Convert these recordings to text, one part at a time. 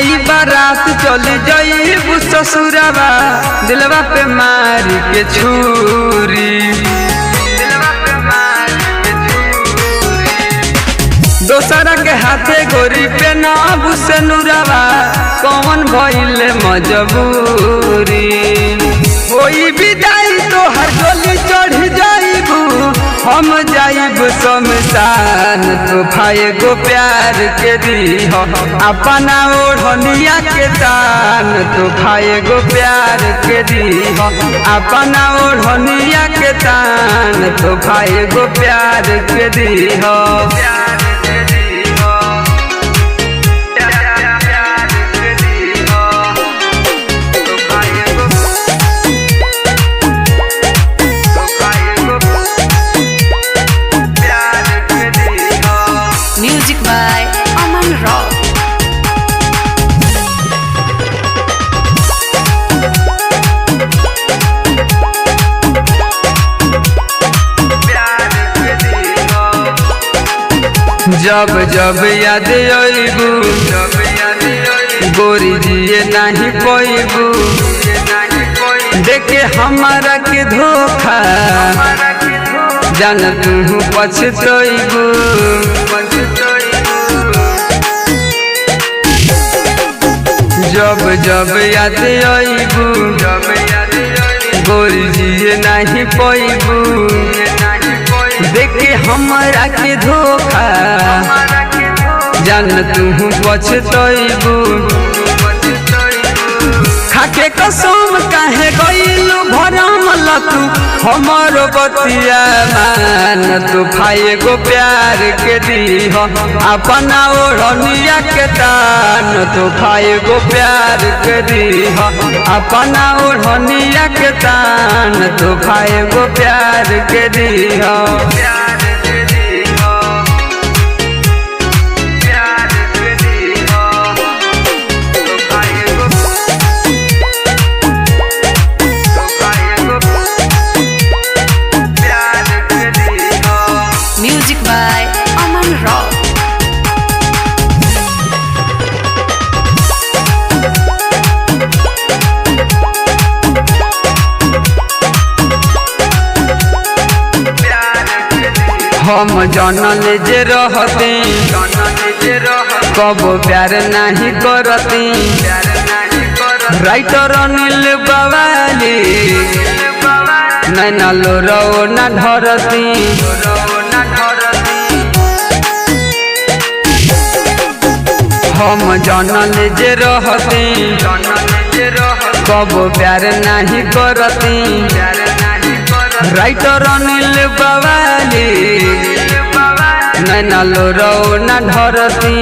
आई बारात चली जाइबू ससुरवा दिलवा पे मार के छुरी, दोसरा के हाथे गोरी पे नाबू से नुरवा कौन भइल मजबूरी। होई विदाई तो हर डोली चढ़ जाइबू हम जाइब शमशान, तोहफा गो प्यार के दीह अपना ओढ़निया के दान, तोहफा गो प्यार के दीह अपना ओढ़निया के दान, तोहफा गो प्यार के दीह। Music by Aman Rock. जब जब याद आइबू गोरी जिए नहीं पैबू, देखे हमारा के धोखा जान तू पछतइबू। जब जब याद आइबू गोरी जिए नहीं पैबू, देखे हमारा के धोखा जान तू पछतइबू। खाके कसम काहे गइलू भरम लतू हमारो बतिया मान, तोहफा गो प्यार के दीह अपना ओढ़निया के दान, तोहफा गो प्यार के दीह अपना ओढ़निया के दान, तोहफा गो प्यार के दीह। Music by Aman Rock. हम जानल जे रहती कब प्यार नहीं करती, राइटर अनिल बवाली नैना लोरो न ढरती। हम जानल जे रहती कब प्यार नहीं करती, राइटर अनिल बवाली नैना लोरो न ढरती।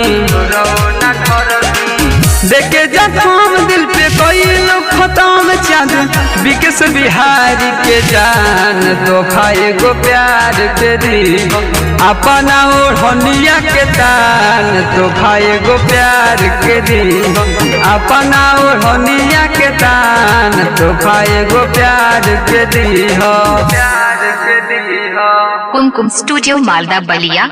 देखे जखम दिल पे कोई खत्म चाँद विकेश बिहारी के जान, तोहफा गो प्यार के दीह अपना ओढ़निया के दान, तोहफा गो प्यार के दीह अपना ओढ़निया के दान, तोहफा गो प्यार के दीह। कुमकुम स्टूडियो मालदा बलिया।